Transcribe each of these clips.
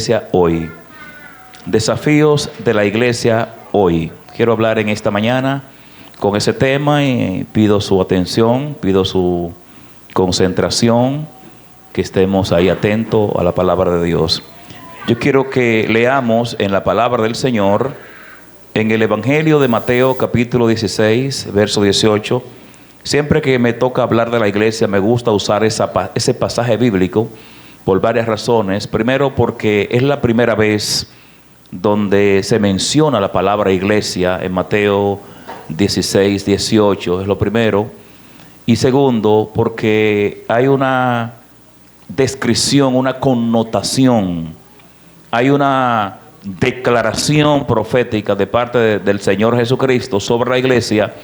iglesia hoy. Desafíos de la iglesia hoy. Quiero hablar en esta mañana con ese tema y pido su atención, pido su concentración, que estemos ahí atentos a la palabra de Dios. Yo quiero que leamos en la palabra del Señor, en el Evangelio de Mateo capítulo 16, verso 18. Siempre que me toca hablar de la iglesia me gusta usar ese pasaje bíblico por varias razones. Primero, porque es la primera vez donde se menciona la palabra iglesia en Mateo 16, 18, es lo primero. Y segundo, porque hay una descripción, una connotación, hay una declaración profética de parte del Señor Jesucristo sobre la iglesia,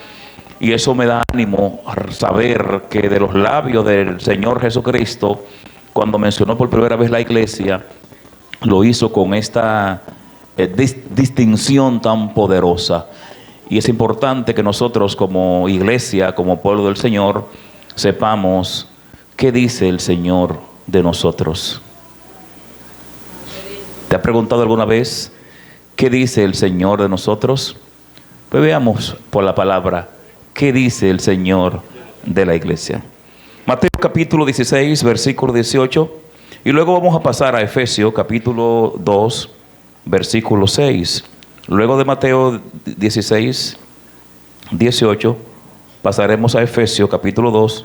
y eso me da ánimo a saber que de los labios del Señor Jesucristo, cuando mencionó por primera vez la iglesia, lo hizo con esta distinción tan poderosa. Y es importante que nosotros como iglesia, como pueblo del Señor, sepamos qué dice el Señor de nosotros. ¿Te has preguntado alguna vez qué dice el Señor de nosotros? Pues veamos por la palabra qué dice el Señor de la iglesia. Mateo capítulo 16, versículo 18. Y luego vamos a pasar a Efesios capítulo 2, versículo 6. Luego de Mateo 16, 18, pasaremos a Efesios capítulo 2,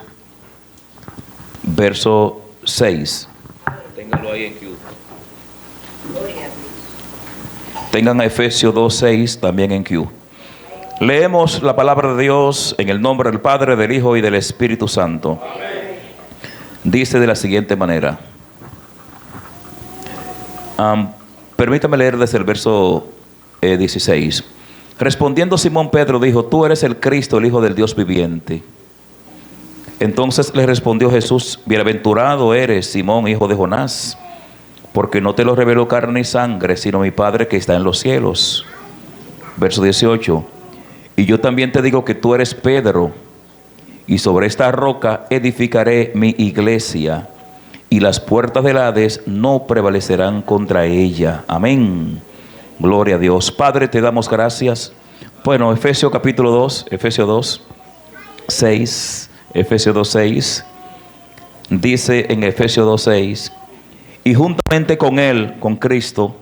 verso 6. Ténganlo ahí en Q. Tengan a Efesios 2, 6 también en Q. Leemos la palabra de Dios en el nombre del Padre, del Hijo y del Espíritu Santo. Amén. Dice de la siguiente manera. Permítame leer desde el verso 16. Respondiendo Simón Pedro dijo: Tú eres el Cristo, el Hijo del Dios viviente. Entonces le respondió Jesús: Bienaventurado eres, Simón, hijo de Jonás, porque no te lo reveló carne y sangre, sino mi Padre que está en los cielos. Verso 18. Y yo también te digo que tú eres Pedro, y sobre esta roca edificaré mi iglesia, y las puertas del Hades no prevalecerán contra ella. Amén. Gloria a Dios. Padre, te damos gracias. Bueno, Efesios capítulo 2, Efesios 2, 6, Efesios 2, 6, dice en Efesios 2, 6, y juntamente con Él, con Cristo,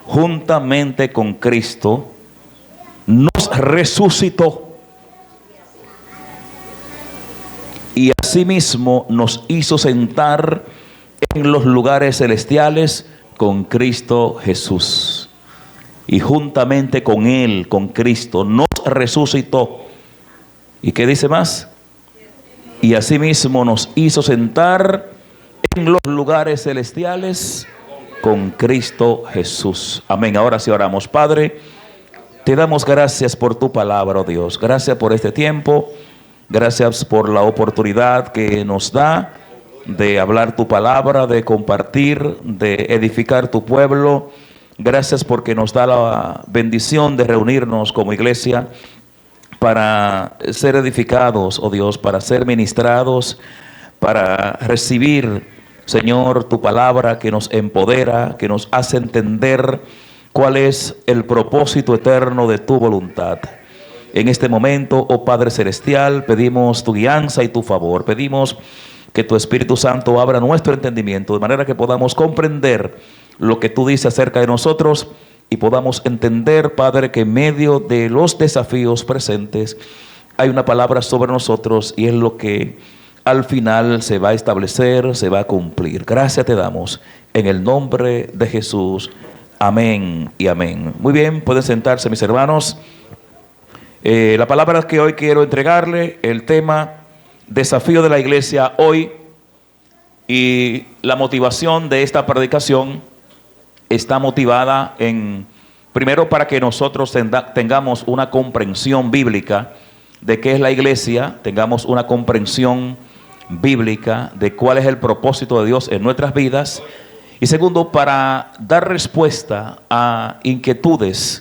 juntamente con Cristo, nos resucitó y asimismo nos hizo sentar en los lugares celestiales con Cristo Jesús. Y juntamente con Él, con Cristo, nos resucitó. ¿Y qué dice más? Y asimismo nos hizo sentar en los lugares celestiales con Cristo Jesús. Amén. Ahora sí oramos. Padre, te damos gracias por tu palabra, oh Dios. Gracias por este tiempo. Gracias por la oportunidad que nos da de hablar tu palabra, de compartir, de edificar tu pueblo. Gracias porque nos da la bendición de reunirnos como iglesia para ser edificados, oh Dios, para ser ministrados, para recibir, Señor, tu palabra que nos empodera, que nos hace entender cuál es el propósito eterno de tu voluntad. En este momento, oh Padre Celestial, pedimos tu guianza y tu favor. Pedimos que tu Espíritu Santo abra nuestro entendimiento de manera que podamos comprender lo que tú dices acerca de nosotros y podamos entender, Padre, que en medio de los desafíos presentes hay una palabra sobre nosotros y es lo que al final se va a establecer, se va a cumplir. Gracias te damos en el nombre de Jesús. Amén y amén. Muy bien, pueden sentarse mis hermanos. La palabra que hoy quiero entregarle, el tema desafío de la iglesia hoy, y la motivación de esta predicación está motivada primero para que nosotros tengamos una comprensión bíblica de qué es la iglesia, tengamos una comprensión bíblica de cuál es el propósito de Dios en nuestras vidas. Y segundo, para dar respuesta a inquietudes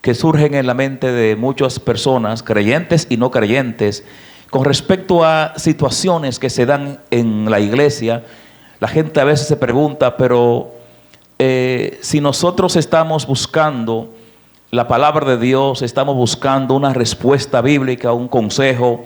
que surgen en la mente de muchas personas, creyentes y no creyentes, con respecto a situaciones que se dan en la iglesia. La gente a veces se pregunta, pero si nosotros estamos buscando la palabra de Dios, estamos buscando una respuesta bíblica, un consejo,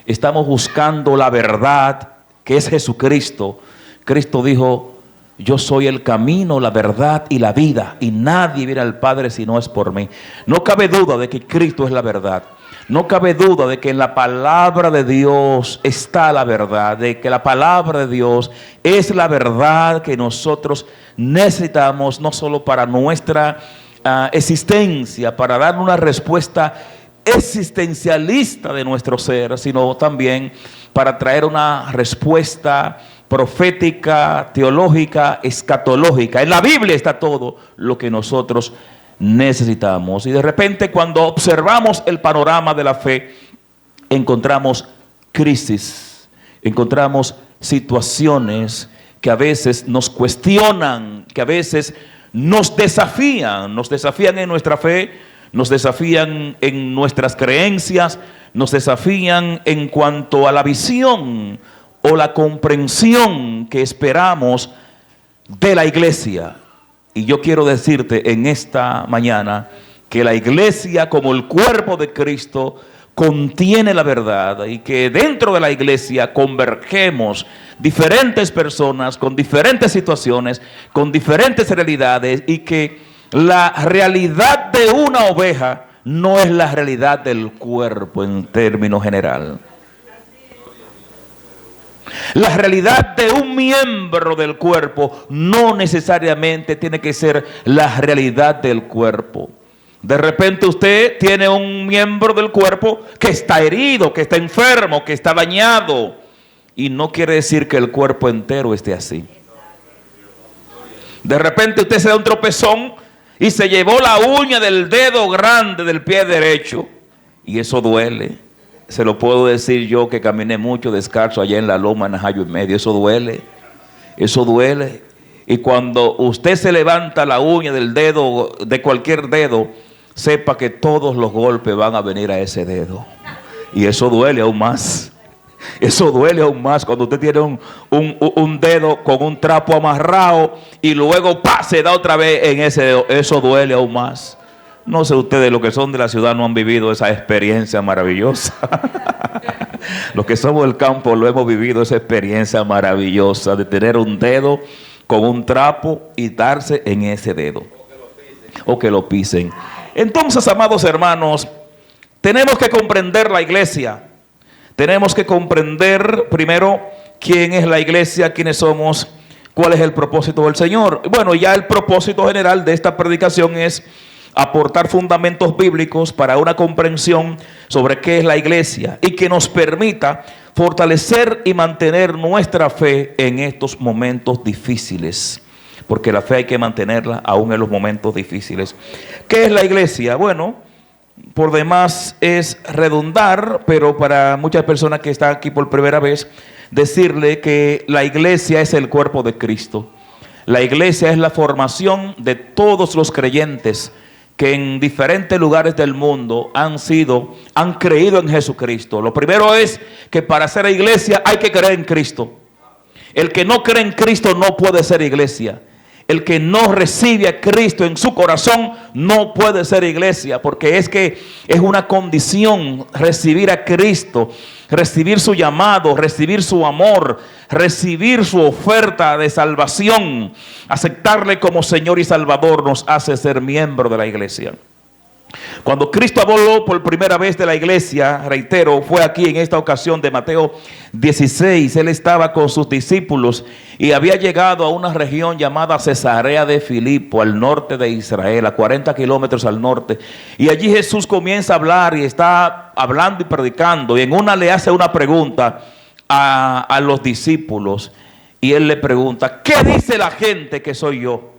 estamos buscando la verdad que es Jesucristo. Cristo dijo: yo soy el camino, la verdad y la vida, y nadie viene al Padre si no es por mí. No cabe duda de que Cristo es la verdad. No cabe duda de que en la palabra de Dios está la verdad, de que la palabra de Dios es la verdad que nosotros necesitamos, no solo para nuestra existencia, para dar una respuesta existencialista de nuestro ser, sino también para traer una respuesta profética, teológica, escatológica. En la Biblia está todo lo que nosotros necesitamos. Y de repente, cuando observamos el panorama de la fe, encontramos crisis, encontramos situaciones que a veces nos cuestionan, que a veces nos desafían en nuestra fe, nos desafían en nuestras creencias, nos desafían en cuanto a la visión o la comprensión que esperamos de la iglesia. Y yo quiero decirte en esta mañana que la iglesia, como el cuerpo de Cristo, contiene la verdad, y que dentro de la iglesia convergemos diferentes personas con diferentes situaciones, con diferentes realidades, y que la realidad de una oveja no es la realidad del cuerpo en términos general. La realidad de un miembro del cuerpo no necesariamente tiene que ser la realidad del cuerpo. De repente usted tiene un miembro del cuerpo que está herido, que está enfermo, que está dañado, y no quiere decir que el cuerpo entero esté así. De repente usted se da un tropezón y se llevó la uña del dedo grande del pie derecho, y eso duele. Se lo puedo decir yo, que caminé mucho descalzo allá en la loma, en Najayo y medio. Eso duele, eso duele. Y cuando usted se levanta la uña del dedo, de cualquier dedo, sepa que todos los golpes van a venir a ese dedo. Y eso duele aún más. Eso duele aún más cuando usted tiene un dedo con un trapo amarrado y luego se da otra vez en ese dedo. Eso duele aún más. No sé ustedes, los que son de la ciudad no han vivido esa experiencia maravillosa. Los que somos del campo lo hemos vivido, esa experiencia maravillosa de tener un dedo con un trapo y darse en ese dedo. O que lo pisen. Entonces, amados hermanos, tenemos que comprender la iglesia. Tenemos que comprender primero quién es la iglesia, quiénes somos, cuál es el propósito del Señor. Bueno, ya el propósito general de esta predicación es aportar fundamentos bíblicos para una comprensión sobre qué es la iglesia y que nos permita fortalecer y mantener nuestra fe en estos momentos difíciles, porque la fe hay que mantenerla aún en los momentos difíciles. ¿Qué es la iglesia? Bueno, por demás es redundar, pero para muchas personas que están aquí por primera vez, decirle que la iglesia es el cuerpo de Cristo. La iglesia es la formación de todos los creyentes que en diferentes lugares del mundo han creído en Jesucristo. Lo primero es que para ser iglesia hay que creer en Cristo. El que no cree en Cristo no puede ser iglesia. El que no recibe a Cristo en su corazón no puede ser iglesia, porque es que es una condición recibir a Cristo, recibir su llamado, recibir su amor, recibir su oferta de salvación. Aceptarle como Señor y Salvador nos hace ser miembro de la iglesia. Cuando Cristo habló por primera vez de la iglesia, reitero, fue aquí en esta ocasión de Mateo 16. Él estaba con sus discípulos y había llegado a una región llamada Cesarea de Filipo, al norte de Israel, a 40 kilómetros al norte. Y allí Jesús comienza a hablar y está hablando y predicando. Y en una le hace una pregunta a los discípulos. Y él le pregunta: ¿qué dice la gente que soy yo?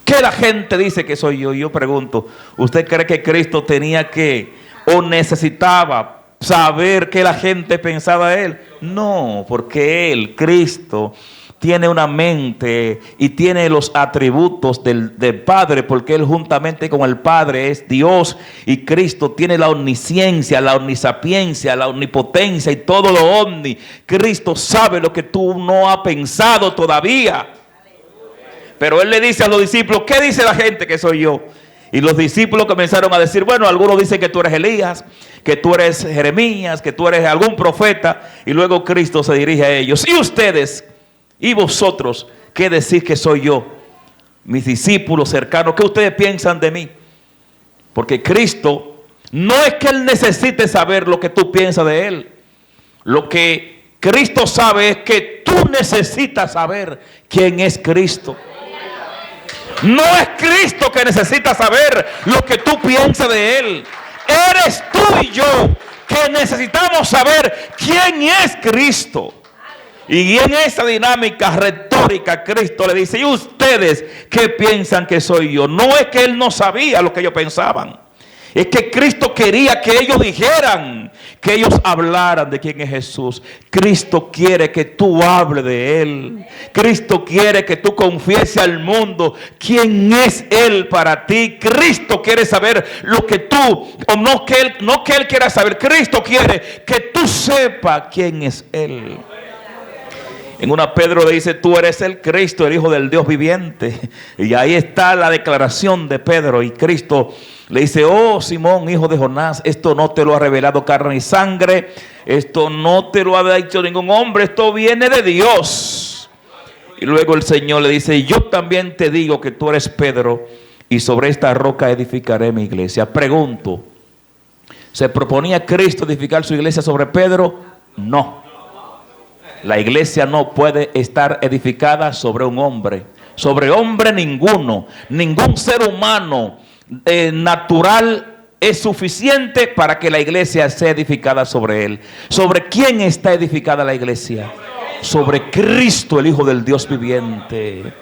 ¿Qué la gente dice que soy yo? Y yo pregunto, ¿usted cree que Cristo tenía que o necesitaba saber qué la gente pensaba de él? No, porque él, Cristo, tiene una mente y tiene los atributos del Padre, porque él juntamente con el Padre es Dios, y Cristo tiene la omnisciencia, la omnisapiencia, la omnipotencia y todo lo omni. Cristo sabe lo que tú no has pensado todavía. Pero él le dice a los discípulos, ¿qué dice la gente que soy yo? Y los discípulos comenzaron a decir, bueno, algunos dicen que tú eres Elías, que tú eres Jeremías, que tú eres algún profeta. Y luego Cristo se dirige a ellos. ¿Y ustedes? ¿Y vosotros? ¿Qué decís que soy yo? Mis discípulos cercanos, ¿qué ustedes piensan de mí? Porque Cristo, no es que Él necesite saber lo que tú piensas de Él. Lo que Cristo sabe es que tú necesitas saber quién es Cristo. No es Cristo que necesita saber lo que tú piensas de Él. Eres tú y yo que necesitamos saber quién es Cristo. Y en esa dinámica retórica Cristo le dice, ¿y ustedes qué piensan que soy yo? No es que Él no sabía lo que ellos pensaban. Es que Cristo quería que ellos dijeran, que ellos hablaran de quién es Jesús. Cristo quiere que tú hables de Él. Cristo quiere que tú confieses al mundo quién es Él para ti. Cristo quiere saber lo que tú, o no que Él quiera saber. Cristo quiere que tú sepas quién es Él. En una Pedro le dice, tú eres el Cristo, el Hijo del Dios viviente. Y ahí está la declaración de Pedro. Y Cristo le dice, oh Simón, hijo de Jonás, esto no te lo ha revelado carne y sangre. Esto no te lo ha dicho ningún hombre. Esto viene de Dios. Y luego el Señor le dice, yo también te digo que tú eres Pedro. Y sobre esta roca edificaré mi iglesia. Pregunto, ¿se proponía Cristo edificar su iglesia sobre Pedro? No. La iglesia no puede estar edificada sobre un hombre. Sobre hombre ninguno. Ningún ser humano natural es suficiente para que la iglesia sea edificada sobre él. ¿Sobre quién está edificada la iglesia? Sobre Cristo, el Hijo del Dios viviente.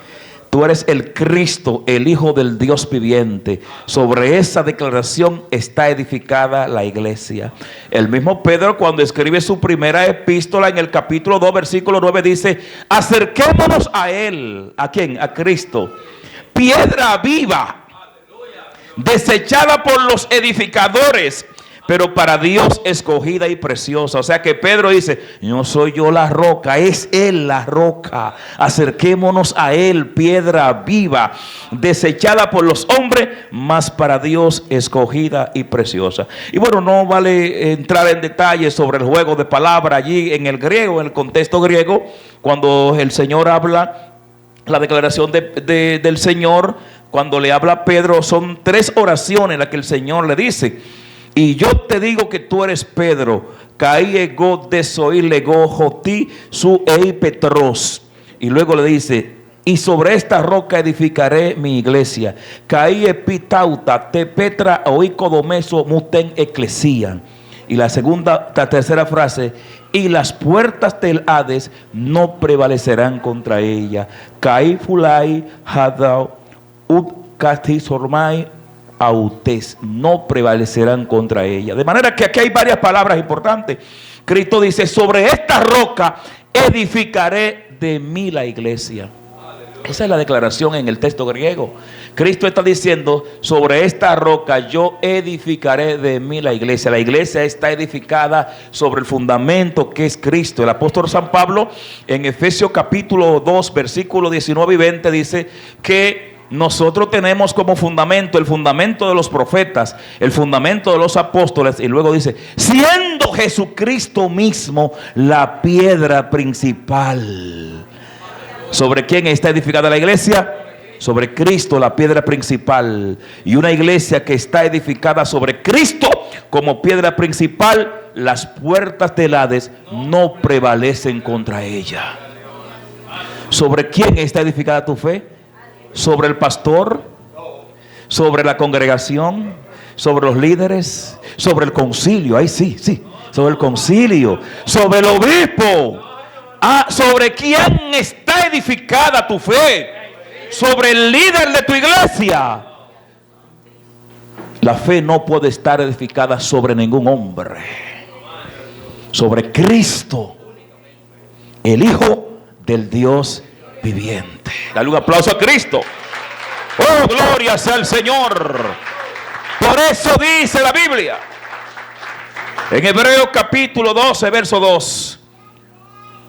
Tú eres el Cristo, el Hijo del Dios viviente. Sobre esa declaración está edificada la iglesia. El mismo Pedro, cuando escribe su primera epístola en el capítulo 2, versículo 9, dice, acerquémonos a Él. ¿A quién? A Cristo. Piedra viva, desechada por los edificadores, pero para Dios escogida y preciosa. O sea que Pedro dice, no soy yo la roca, es Él la roca. Acerquémonos a Él, piedra viva, desechada por los hombres, mas para Dios escogida y preciosa. Y bueno, no vale entrar en detalles sobre el juego de palabras allí en el griego, en el contexto griego, cuando el Señor habla, la declaración del Señor, cuando le habla a Pedro, son 3 oraciones las que el Señor le dice. Y yo te digo que tú eres Pedro, caí ego de soy lego joti su ei petros. Y luego le dice, y sobre esta roca edificaré mi iglesia. Caí epitauta te petra oicodomeso muten eclesia. Y la tercera frase, y las puertas del Hades no prevalecerán contra ella. Caí fulai hadao ut castisormai autes, no prevalecerán contra ella. De manera que aquí hay varias palabras importantes. Cristo dice, sobre esta roca edificaré de mí la iglesia. Esa es la declaración en el texto griego. Cristo está diciendo, sobre esta roca yo edificaré de mí la iglesia. La iglesia está edificada sobre el fundamento que es Cristo. El apóstol San Pablo en Efesios capítulo 2 versículos 19 y 20 dice que nosotros tenemos como fundamento el fundamento de los profetas, el fundamento de los apóstoles, y luego dice, siendo Jesucristo mismo la piedra principal. ¿Sobre quién está edificada la iglesia? Sobre Cristo, la piedra principal. Y una iglesia que está edificada sobre Cristo como piedra principal, las puertas del Hades no prevalecen contra ella. ¿Sobre quién está edificada tu fe? ¿Sobre el pastor? ¿Sobre la congregación? ¿Sobre los líderes? ¿Sobre el concilio? Ahí sí, sobre el concilio. ¿Sobre el obispo? ¿Sobre quién está edificada tu fe? ¿Sobre el líder de tu iglesia? La fe no puede estar edificada sobre ningún hombre. Sobre Cristo, el Hijo del Dios viviente. Dale un aplauso a Cristo. Oh, gloria sea al Señor. Por eso dice la Biblia en Hebreos capítulo 12 verso 2,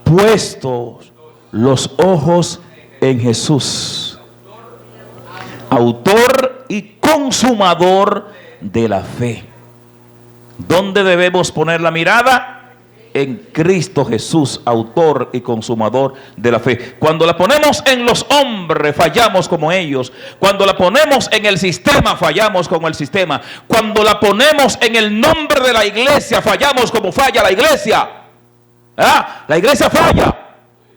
puestos los ojos en Jesús, autor y consumador de la fe. ¿Dónde debemos poner la mirada? En Cristo Jesús, autor y consumador de la fe. Cuando la ponemos en los hombres, fallamos como ellos. Cuando la ponemos en el sistema, fallamos como el sistema. Cuando la ponemos en el nombre de la iglesia, fallamos como falla la iglesia. La iglesia falla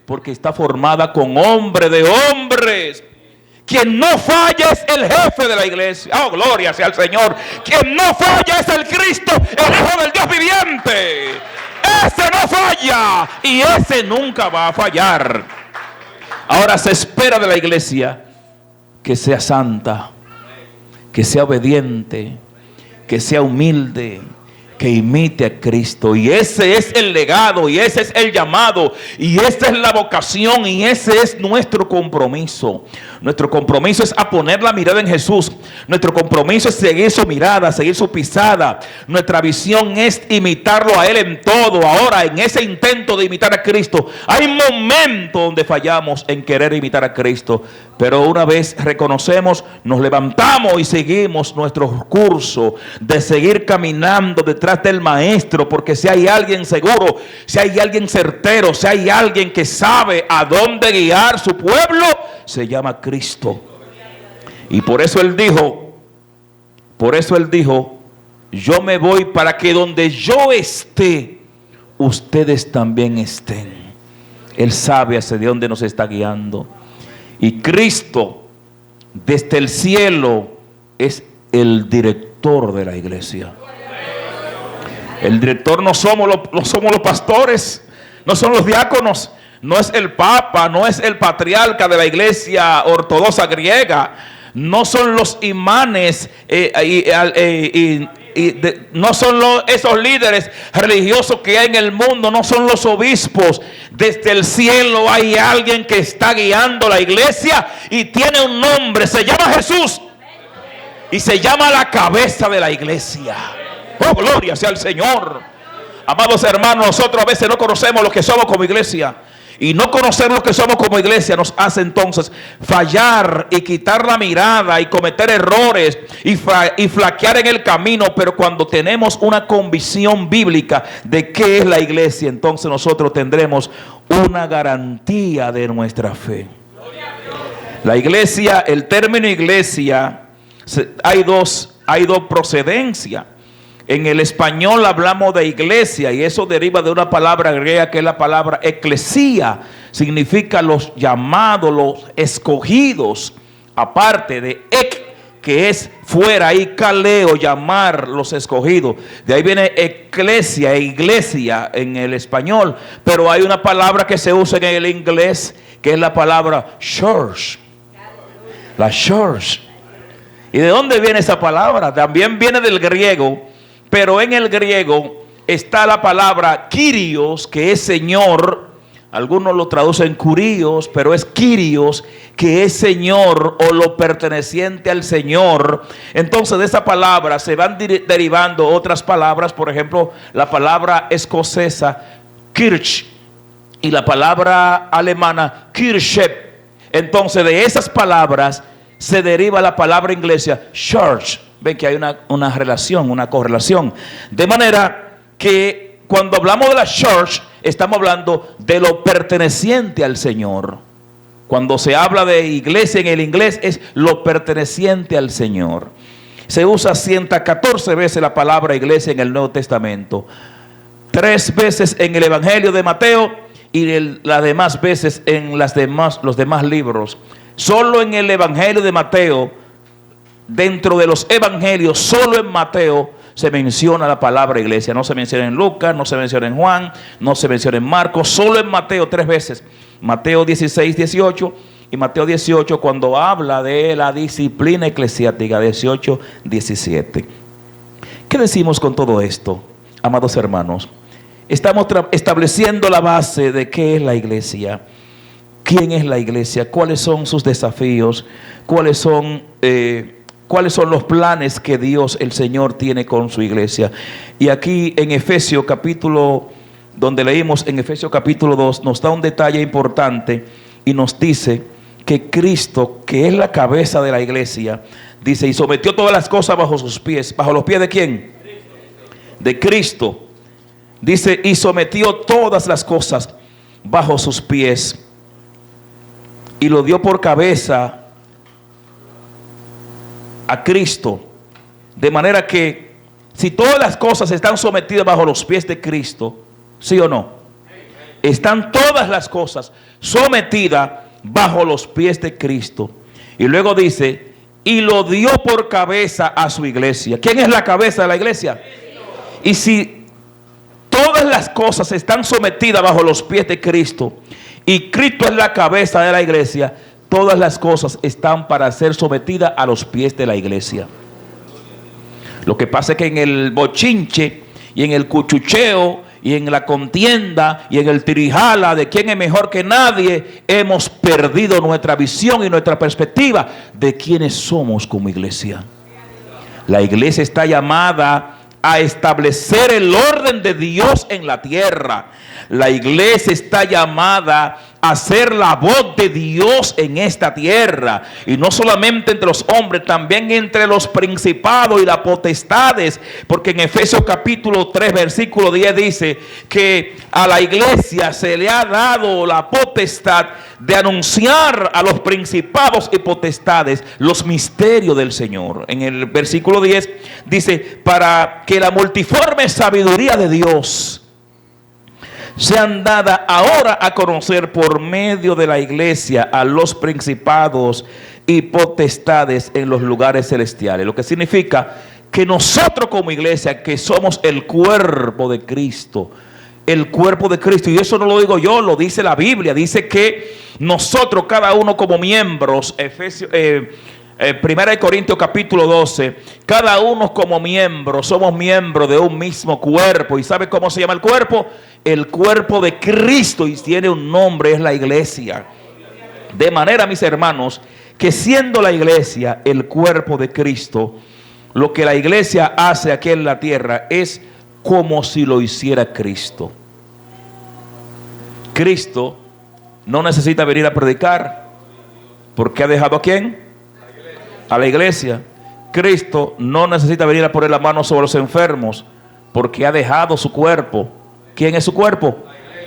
porque está formada con hombres de hombres. Quien no falla es el jefe de la iglesia. Oh, gloria sea al Señor. Quien no falla es el Cristo, el Hijo del Dios viviente. Ese no falla y ese nunca va a fallar. Ahora se espera de la iglesia que sea santa, que sea obediente, que sea humilde, que imite a Cristo. Y ese es el legado, y ese es el llamado, y esa es la vocación, y ese es nuestro compromiso. Nuestro compromiso es a poner la mirada en Jesús. Nuestro compromiso es seguir su mirada, seguir su pisada. Nuestra visión es imitarlo a Él en todo. Ahora, en ese intento de imitar a Cristo, hay momentos donde fallamos en querer imitar a Cristo, pero una vez reconocemos, nos levantamos y seguimos nuestro curso de seguir caminando detrás del Maestro, porque si hay alguien seguro, si hay alguien certero, si hay alguien que sabe a dónde guiar su pueblo, se llama Cristo. Y por eso Él dijo, yo me voy para que donde yo esté, ustedes también estén. Él sabe hacia dónde nos está guiando. Y Cristo, desde el cielo, es el director de la iglesia. El director no somos los pastores, no son los diáconos, no es el papa, no es el patriarca de la iglesia ortodoxa griega, no son los imanes no son esos líderes religiosos que hay en el mundo, no son los obispos. Desde el cielo hay alguien que está guiando la iglesia y tiene un nombre, se llama Jesús y se llama la cabeza de la iglesia. Oh, gloria sea al Señor. Amados hermanos, nosotros a veces no conocemos lo que somos como iglesia. Y no conocer lo que somos como iglesia nos hace entonces fallar y quitar la mirada y cometer errores y flaquear en el camino. Pero cuando tenemos una convicción bíblica de qué es la iglesia, entonces nosotros tendremos una garantía de nuestra fe. La iglesia, el término iglesia, hay dos procedencias. En el español hablamos de iglesia y eso deriva de una palabra griega que es la palabra eclesía. Significa los llamados, los escogidos. Aparte de ek, que es fuera, y kaleo, llamar los escogidos. De ahí viene eclesia e iglesia en el español. Pero hay una palabra que se usa en el inglés que es la palabra church. La church. ¿Y de dónde viene esa palabra? También viene del griego. Pero en el griego está la palabra Kyrios, que es Señor. Algunos lo traducen Curios, pero es Kyrios, que es Señor o lo perteneciente al Señor. Entonces de esa palabra se van derivando otras palabras. Por ejemplo, la palabra escocesa Kirch y la palabra alemana Kirche. Entonces de esas palabras se deriva la palabra inglesa church. Ven que hay una relación, una correlación. De manera que cuando hablamos de la church, estamos hablando de lo perteneciente al Señor. Cuando se habla de iglesia en el inglés, es lo perteneciente al Señor. Se usa 114 veces la palabra iglesia en el Nuevo Testamento. 3 veces en el Evangelio de Mateo y las demás veces en los demás libros. Solo en el Evangelio de Mateo, dentro de los evangelios, solo en Mateo se menciona la palabra iglesia. No se menciona en Lucas, no se menciona en Juan, no se menciona en Marcos. Solo en Mateo 3 veces. Mateo 16, 18 y Mateo 18 cuando habla de la disciplina eclesiástica. 18, 17. ¿Qué decimos con todo esto, amados hermanos? Estamos estableciendo la base de qué es la iglesia. ¿Quién es la iglesia? ¿Cuáles son sus desafíos? ¿Cuáles son los planes que Dios, el Señor, tiene con su iglesia? Y aquí en Efesios capítulo, donde leímos en Efesios capítulo 2, nos da un detalle importante y nos dice que Cristo, que es la cabeza de la iglesia, dice, y sometió todas las cosas bajo sus pies. ¿Bajo los pies de quién? De Cristo. Dice, y sometió todas las cosas bajo sus pies, y lo dio por cabeza a Cristo. De manera que si todas las cosas están sometidas bajo los pies de Cristo, ¿sí o no? Están todas las cosas sometidas bajo los pies de Cristo. Y luego dice, y lo dio por cabeza a su iglesia. ¿Quién es la cabeza de la iglesia? Y si todas las cosas están sometidas bajo los pies de Cristo, y Cristo es la cabeza de la iglesia, todas las cosas están para ser sometidas a los pies de la iglesia. Lo que pasa es que en el bochinche y en el cuchucheo y en la contienda y en el tirijala de quién es mejor que nadie, hemos perdido nuestra visión y nuestra perspectiva de quiénes somos como iglesia. La iglesia está llamada a establecer el orden de Dios en la tierra. La iglesia está llamada a ser la voz de Dios en esta tierra, y no solamente entre los hombres, también entre los principados y las potestades, porque en Efesios capítulo 3 versículo 10 dice que a la iglesia se le ha dado la potestad de anunciar a los principados y potestades los misterios del Señor. En el versículo 10 dice, para que la multiforme sabiduría de Dios sean dadas ahora a conocer por medio de la iglesia a los principados y potestades en los lugares celestiales. Lo que significa que nosotros como iglesia, que somos el cuerpo de Cristo, el cuerpo de Cristo, y eso no lo digo yo, lo dice la Biblia, dice que nosotros cada uno como miembros, Primera de Corintios capítulo 12, cada uno como miembro, somos miembros de un mismo cuerpo. ¿Y sabe cómo se llama el cuerpo? El cuerpo de Cristo, y tiene un nombre, es la iglesia. De manera, mis hermanos, que siendo la iglesia el cuerpo de Cristo, lo que la iglesia hace aquí en la tierra es como si lo hiciera Cristo. Cristo no necesita venir a predicar, porque ha dejado ¿a quién? A la iglesia. Cristo no necesita venir a poner la mano sobre los enfermos, porque ha dejado su cuerpo. ¿Quién es su cuerpo?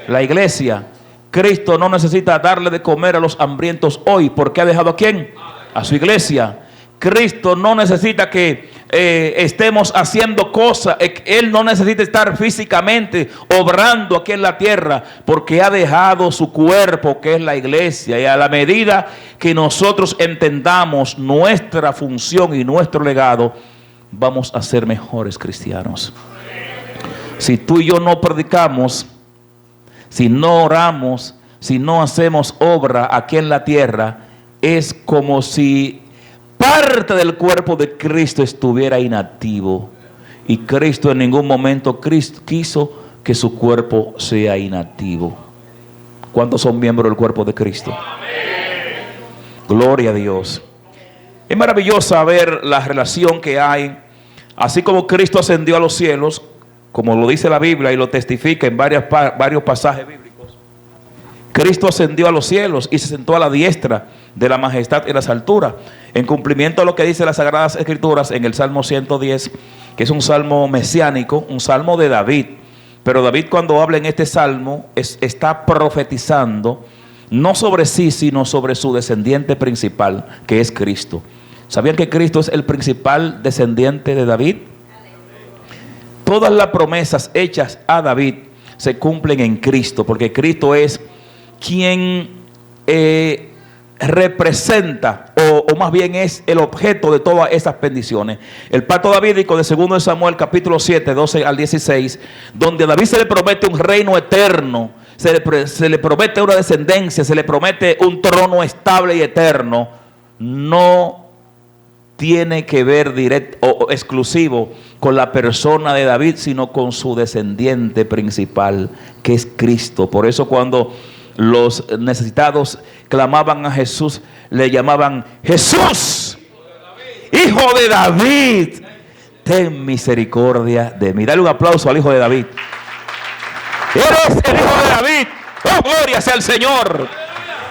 La iglesia. Cristo no necesita darle de comer a los hambrientos hoy, porque ha dejado ¿a quién? A su iglesia. Cristo no necesita que estemos haciendo cosas. Él no necesita estar físicamente obrando aquí en la tierra, porque ha dejado su cuerpo, que es la iglesia. Y a la medida que nosotros entendamos nuestra función y nuestro legado, vamos a ser mejores cristianos. Si tú y yo no predicamos, si no oramos, si no hacemos obra aquí en la tierra, es como si parte del cuerpo de Cristo estuviera inactivo. Y Cristo en ningún momento quiso que su cuerpo sea inactivo. ¿Cuántos son miembros del cuerpo de Cristo? Amén. Gloria a Dios. Es maravilloso ver la relación que hay. Así como Cristo ascendió a los cielos, como lo dice la Biblia y lo testifica en varios pasajes bíblicos, Cristo ascendió a los cielos y se sentó a la diestra de la majestad en las alturas, en cumplimiento a lo que dice las Sagradas Escrituras en el Salmo 110, que es un salmo mesiánico, un salmo de David. Pero David, cuando habla en este salmo, está profetizando no sobre sí, sino sobre su descendiente principal, que es Cristo. ¿Sabían que Cristo es el principal descendiente de David? Todas las promesas hechas a David se cumplen en Cristo, porque Cristo es quien representa, o más bien es el objeto de todas esas bendiciones. El pacto davídico de 2 Samuel capítulo 7, 12 al 16, donde a David se le promete un reino eterno, se le promete una descendencia, se le promete un trono estable y eterno, no tiene que ver directo o exclusivo con la persona de David, sino con su descendiente principal, que es Cristo. Por eso cuando los necesitados clamaban a Jesús, le llamaban: Jesús, hijo de David, ten misericordia de mí. Dale un aplauso al hijo de David. Eres el hijo de David. Oh, gloria sea al Señor.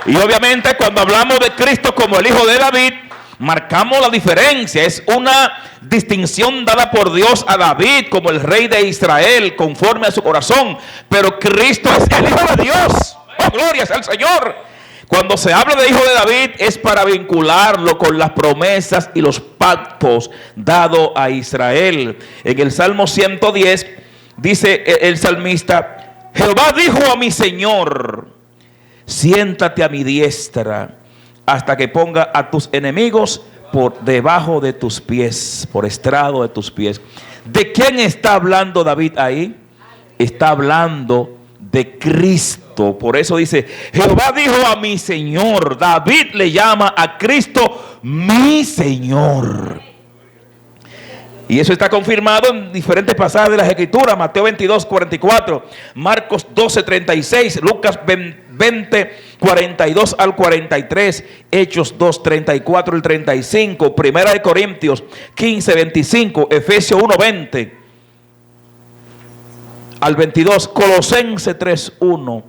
Y obviamente cuando hablamos de Cristo como el Hijo de David, marcamos la diferencia. Es una distinción dada por Dios a David como el rey de Israel, conforme a su corazón. Pero Cristo es el Hijo de Dios. ¡Oh, gloria sea al Señor! Cuando se habla de Hijo de David es para vincularlo con las promesas y los pactos dados a Israel. En el Salmo 110 dice el salmista: Jehová dijo a mi Señor, siéntate a mi diestra hasta que ponga a tus enemigos por debajo de tus pies, por estrado de tus pies. ¿De quién está hablando David ahí? Está hablando de Cristo. Por eso dice: Jehová dijo a mi Señor. David le llama a Cristo mi Señor. Y eso está confirmado en diferentes pasajes de las Escrituras. Mateo 22, 44, Marcos 12, 36, Lucas 20, 42 al 43, Hechos 2, 34 y 35, Primera de Corintios 15, 25, Efesios 1, 20 al 22, Colosenses 3, 1,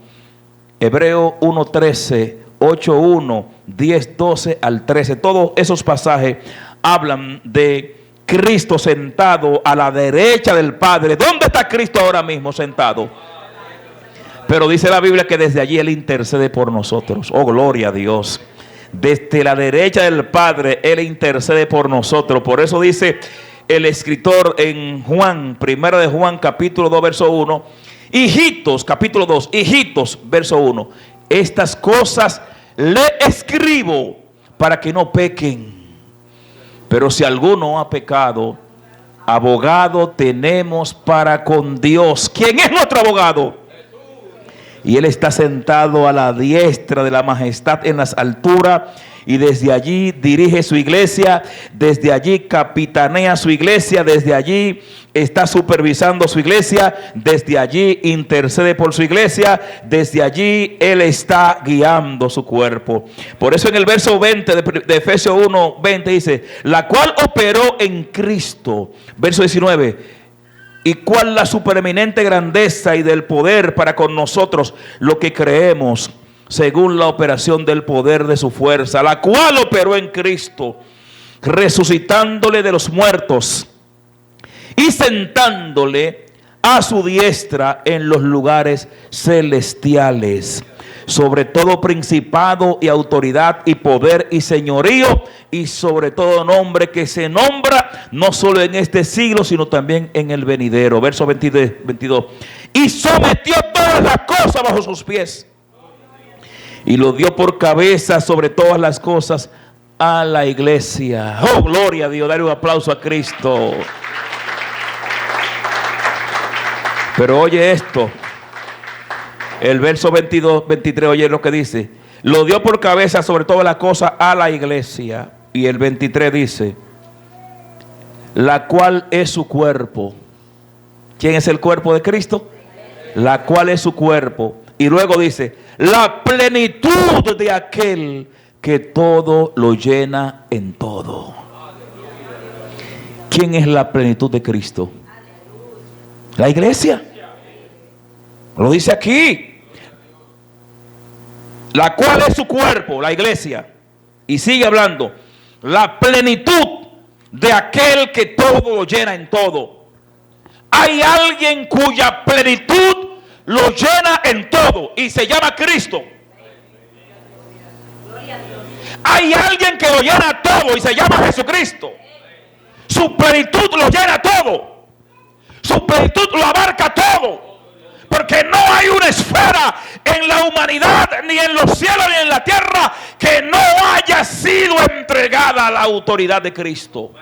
Hebreo 1, 13, 8, 1, 10, 12 al 13. Todos esos pasajes hablan de Cristo sentado a la derecha del Padre. ¿Dónde está Cristo ahora mismo sentado? Pero dice la Biblia que desde allí Él intercede por nosotros. Oh, gloria a Dios. Desde la derecha del Padre Él intercede por nosotros. Por eso dice el escritor en Juan, primera de Juan, capítulo 2, verso 1. Hijitos, capítulo 2, hijitos, verso 1. Estas cosas le escribo para que no pequen. Pero si alguno ha pecado, abogado tenemos para con Dios. ¿Quién es nuestro abogado? Y Él está sentado a la diestra de la majestad en las alturas, y desde allí dirige su iglesia, desde allí capitanea su iglesia, desde allí está supervisando su iglesia, desde allí intercede por su iglesia, desde allí Él está guiando su cuerpo. Por eso en el verso 20 de Efesios 1, 20 dice: la cual operó en Cristo. Verso 19: y cuál la supereminente grandeza y del poder para con nosotros lo que creemos, según la operación del poder de su fuerza, la cual operó en Cristo, resucitándole de los muertos y sentándole a su diestra en los lugares celestiales, sobre todo principado y autoridad y poder y señorío, y sobre todo nombre que se nombra no solo en este siglo, sino también en el venidero. Verso 22. Y sometió todas las cosas bajo sus pies, y lo dio por cabeza sobre todas las cosas a la iglesia. Oh, gloria a Dios. Dale un aplauso a Cristo. Pero oye esto. El verso 22, 23, oye lo que dice: lo dio por cabeza sobre todas las cosas a la iglesia. Y el 23 dice: la cual es su cuerpo. ¿Quién es el cuerpo de Cristo? La cual es su cuerpo. Y luego dice: la plenitud de aquel que todo lo llena en todo. ¿Quién es la plenitud de Cristo? La iglesia. Lo dice aquí. La cual es su cuerpo, la iglesia. Y sigue hablando: la plenitud de aquel que todo lo llena en todo. Hay alguien cuya plenitud lo llena en todo y se llama Cristo. Hay alguien que lo llena todo y se llama Jesucristo. Su plenitud lo llena todo. Su plenitud lo abarca todo. Porque no hay una esfera en la humanidad, ni en los cielos, ni en la tierra, que no haya sido entregada a la autoridad de Cristo.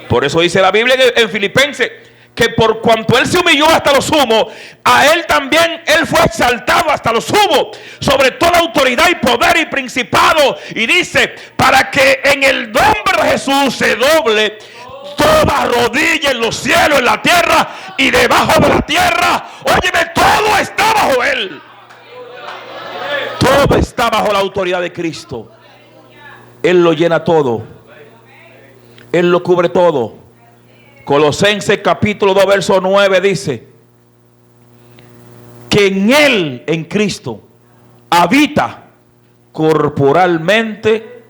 Por eso dice la Biblia en Filipenses, que por cuanto Él se humilló hasta lo sumo, a Él también Él fue exaltado hasta lo sumo, sobre toda autoridad y poder y principado. Y dice: para que en el nombre de Jesús se doble toda rodilla en los cielos, en la tierra y debajo de la tierra. Óyeme, todo está bajo Él. Todo está bajo la autoridad de Cristo. Él lo llena todo. Él lo cubre todo. Colosenses capítulo 2, verso 9 dice que en Él, en Cristo, habita corporalmente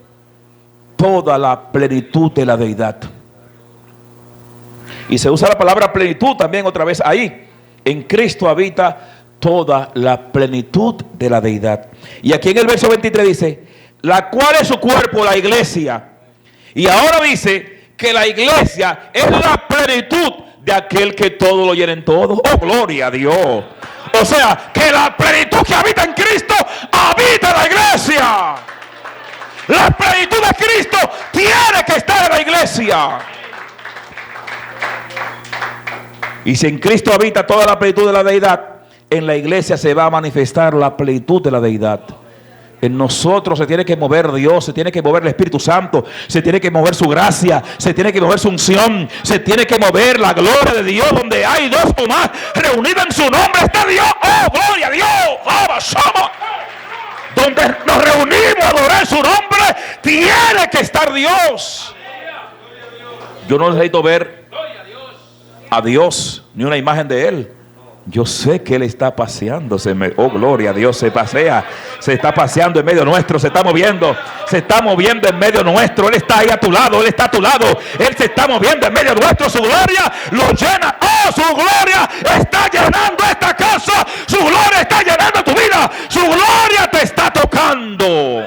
toda la plenitud de la deidad. Y se usa la palabra plenitud también otra vez ahí. En Cristo habita toda la plenitud de la deidad. Y aquí en el verso 23 dice, la cual es su cuerpo, la iglesia. Y ahora dice que la iglesia es la plenitud de aquel que todo lo llena en todo. Oh, gloria a Dios. O sea, que la plenitud que habita en Cristo habita en la iglesia. La plenitud de Cristo tiene que estar en la iglesia. Y si en Cristo habita toda la plenitud de la deidad, en la iglesia se va a manifestar la plenitud de la deidad. En nosotros se tiene que mover Dios, se tiene que mover el Espíritu Santo, se tiene que mover su gracia, se tiene que mover su unción, se tiene que mover la gloria de Dios. Donde hay dos o más reunidos en su nombre está Dios. Oh, gloria a Dios. Donde nos reunimos a adorar su nombre, tiene que estar Dios. Yo no necesito ver a Dios ni una imagen de Él. Yo sé que Él está paseándose. Oh, gloria a Dios, se pasea. Se está paseando en medio nuestro. Se está moviendo. Se está moviendo en medio nuestro. Él está ahí a tu lado. Él está a tu lado. Él se está moviendo en medio nuestro. Su gloria lo llena. Oh, su gloria está llenando esta casa. Su gloria está llenando tu vida. Su gloria te está tocando.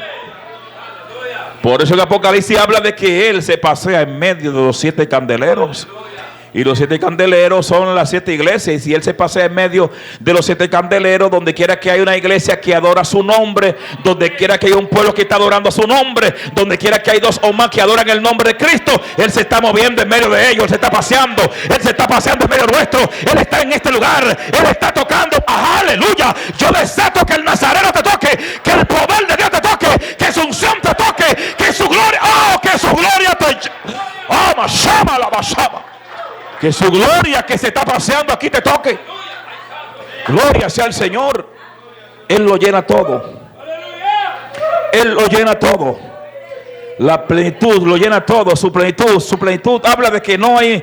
Por eso el Apocalipsis habla de que Él se pasea en medio de los 7 candeleros. Y los 7 candeleros son las 7 iglesias. Y si Él se pasea en medio de los 7 candeleros, donde quiera que haya una iglesia que adora su nombre, donde quiera que haya un pueblo que está adorando su nombre, donde quiera que hay 2 o más que adoran el nombre de Cristo, Él se está moviendo en medio de ellos. Él se está paseando. Él se está paseando en medio nuestro. Él está en este lugar. Él está tocando. ¡Aleluya! Yo desato que el Nazareno te toque, que el poder de Dios te toque, que su unción te toque, que su gloria, que su gloria te... Que su gloria que se está paseando aquí te toque. Gloria sea al Señor. Él lo llena todo. Él lo llena todo. La plenitud lo llena todo. Su plenitud habla de que no hay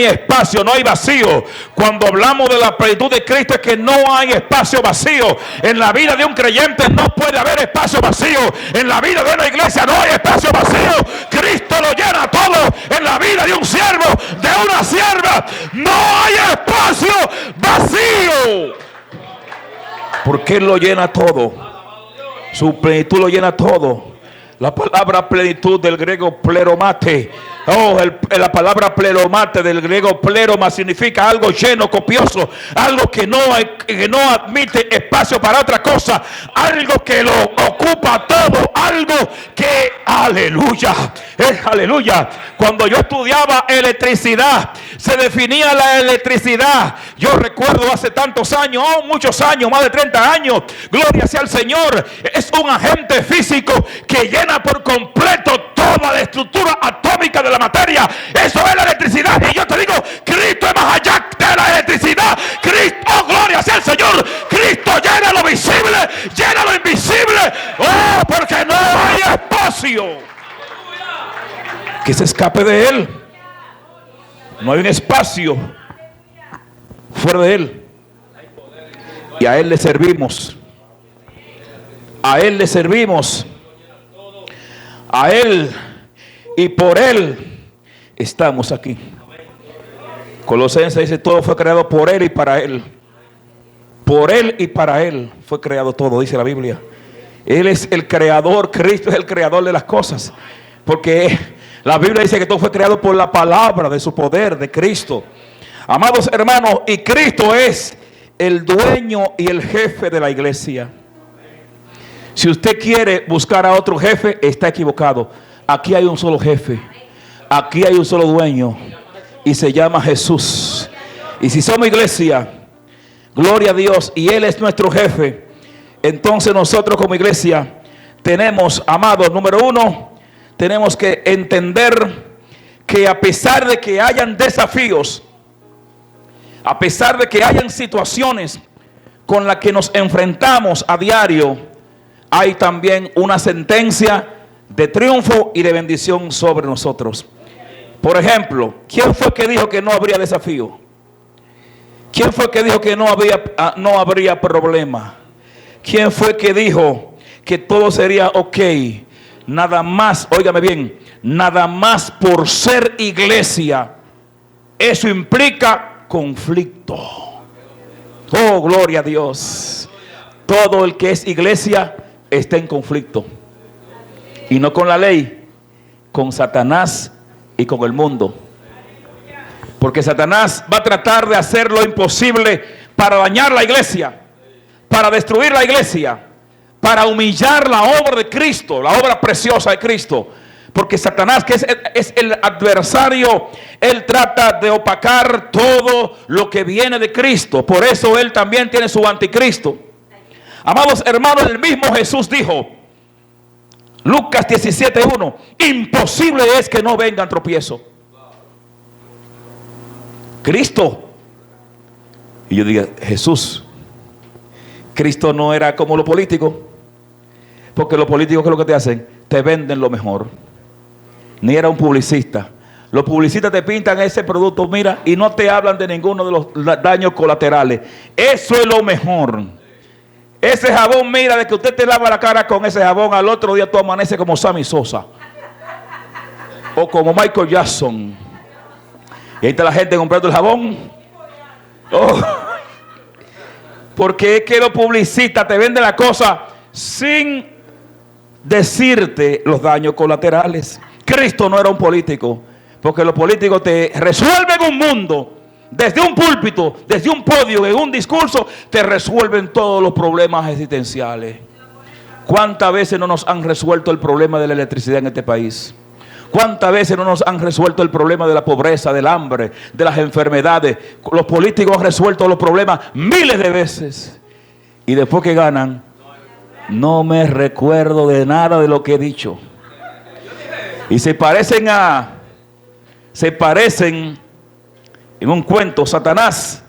espacio, no hay vacío. Cuando hablamos de la plenitud de Cristo es que no hay espacio vacío. En la vida de un creyente no puede haber espacio vacío. En la vida de una iglesia no hay espacio vacío. Cristo lo llena todo. En la vida de un siervo, de una sierva, no hay espacio vacío. Porque Él lo llena todo. Su plenitud lo llena todo. La palabra plenitud del griego pleromate. La palabra pleromate del griego pleroma significa algo lleno, copioso, algo que no admite espacio para otra cosa, algo que lo ocupa todo, algo que, aleluya, aleluya. Cuando yo estudiaba electricidad, se definía la electricidad. Yo recuerdo hace tantos años, muchos años, más de 30 años, gloria sea al Señor. Es un agente físico que llena por completo toda la estructura atómica de la materia. Eso es la electricidad. Y yo te digo, Cristo es más allá de la electricidad. Cristo, oh, gloria sea el Señor. Cristo llena lo visible, llena lo invisible. Oh, porque no hay espacio que se escape de Él. No hay un espacio fuera de Él. Y a Él le servimos. A Él le servimos. A Él y por Él estamos aquí. Colosenses dice: todo fue creado por Él y para Él. Por Él y para Él fue creado todo, dice la Biblia. Él es el creador. Cristo es el creador de las cosas. Porque la Biblia dice que todo fue creado por la palabra de su poder, de Cristo. Amados hermanos, y Cristo es el dueño y el jefe de la iglesia. Si usted quiere buscar a otro jefe, está equivocado. Aquí hay un solo jefe. Aquí hay un solo dueño. Y se llama Jesús. Y si somos iglesia, gloria a Dios, y Él es nuestro jefe, entonces nosotros como iglesia tenemos, amados, número uno, tenemos que entender que a pesar de que hayan desafíos, a pesar de que hayan situaciones con las que nos enfrentamos a diario, hay también una sentencia de triunfo y de bendición sobre nosotros. Por ejemplo, ¿quién fue que dijo que no habría desafío? ¿Quién fue que dijo que no habría problema? ¿Quién fue que dijo que todo sería ok. Nada más, óigame bien, nada más por ser iglesia, eso implica conflicto. Oh, gloria a Dios. Todo el que es iglesia está en conflicto. Y no con la ley, con Satanás y con el mundo. Porque Satanás va a tratar de hacer lo imposible para dañar la iglesia, para destruir la iglesia, para humillar la obra de Cristo, la obra preciosa de Cristo. Porque Satanás, que es el adversario, él trata de opacar todo lo que viene de Cristo. Por eso él también tiene su anticristo. Amados hermanos, el mismo Jesús dijo, Lucas 17:1, imposible es que no vengan tropiezos. Cristo. Y yo digo, Jesús, Cristo no era como los políticos. Porque los políticos, ¿qué es lo que te hacen? Te venden lo mejor. Ni era un publicista. Los publicistas te pintan ese producto, mira, y no te hablan de ninguno de los daños colaterales. Eso es lo mejor. Ese jabón, mira, de que usted te lava la cara con ese jabón, al otro día tú amaneces como Sammy Sosa. O como Michael Jackson. Y ahí está la gente comprando el jabón. Oh. Porque es que los publicistas te venden la cosa sin decirte los daños colaterales. Cristo no era un político. Porque los políticos te resuelven un mundo. Desde un púlpito, desde un podio, en un discurso, te resuelven todos los problemas existenciales. ¿Cuántas veces no nos han resuelto el problema de la electricidad en este país? ¿Cuántas veces no nos han resuelto el problema de la pobreza, del hambre, de las enfermedades? Los políticos han resuelto los problemas miles de veces. Y después que ganan, no me recuerdo de nada de lo que he dicho. Y se parecen en un cuento, Satanás.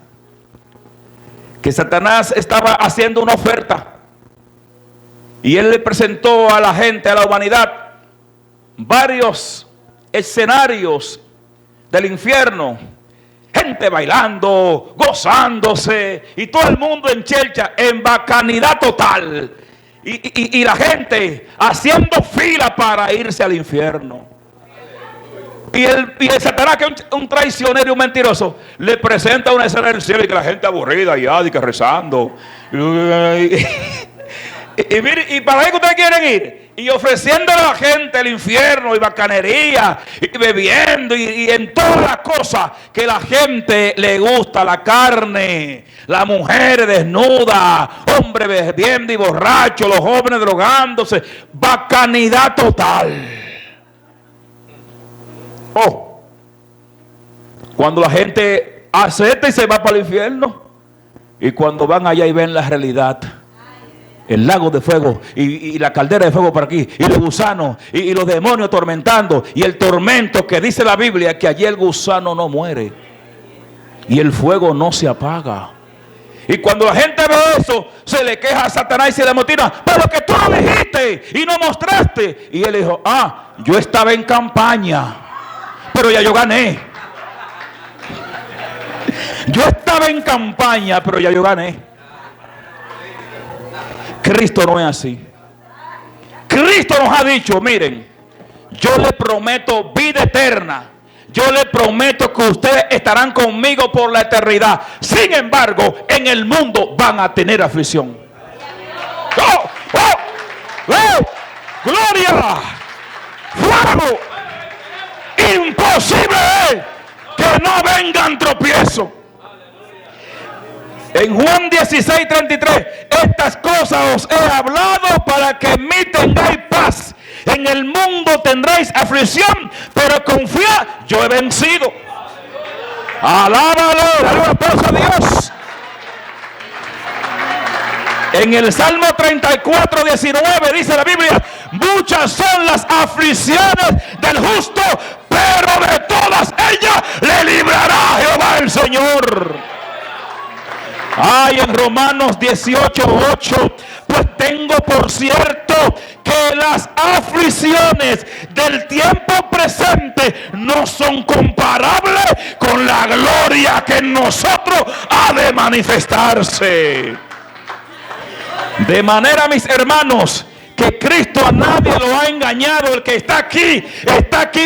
Que Satanás estaba haciendo una oferta. Y él le presentó a la gente, a la humanidad, varios escenarios del infierno. Gente bailando, gozándose, y todo el mundo en chelcha, en bacanidad total. Y la gente haciendo fila para irse al infierno. Y el Satanás, que es un traicionero y un mentiroso, le presenta una escena del cielo y que la gente aburrida y que rezando. Y para qué ustedes quieren ir, y ofreciéndole a la gente el infierno y bacanería y bebiendo y en todas las cosas que la gente le gusta, la carne, la mujer desnuda, hombre bebiendo y borracho, los jóvenes drogándose, bacanidad total. Oh, cuando la gente acepta y se va para el infierno, y cuando van allá y ven la realidad, el lago de fuego y la caldera de fuego por aquí, y los gusanos y los demonios atormentando, y el tormento que dice la Biblia que allí el gusano no muere y el fuego no se apaga. Y cuando la gente ve eso, se le queja a Satanás y se le motiva, pero que tú lo dijiste y no mostraste. Y él dijo, yo estaba en campaña, pero ya yo gané. Yo estaba en campaña, pero ya yo gané. Cristo no es así. Cristo nos ha dicho, miren, yo le prometo vida eterna. Yo le prometo que ustedes estarán conmigo por la eternidad. Sin embargo, en el mundo van a tener aflicción. ¡Oh! ¡Oh! ¡Oh! ¡Gloria! ¡Fuego! Imposible es que no vengan tropiezos. En Juan 16:33, estas cosas os he hablado para que en mí tengáis paz. En el mundo tendréis aflicción, pero confiad, yo he vencido. Alábalo, dale un aplauso a Dios. En el Salmo 34:19 dice la Biblia, muchas son las aflicciones del justo, pero de todas ellas le librará Jehová el Señor. Hay en Romanos 18:8, pues tengo por cierto que las aflicciones del tiempo presente no son comparables con la gloria que en nosotros ha de manifestarse. De manera, mis hermanos, que Cristo a nadie lo ha engañado. El que está aquí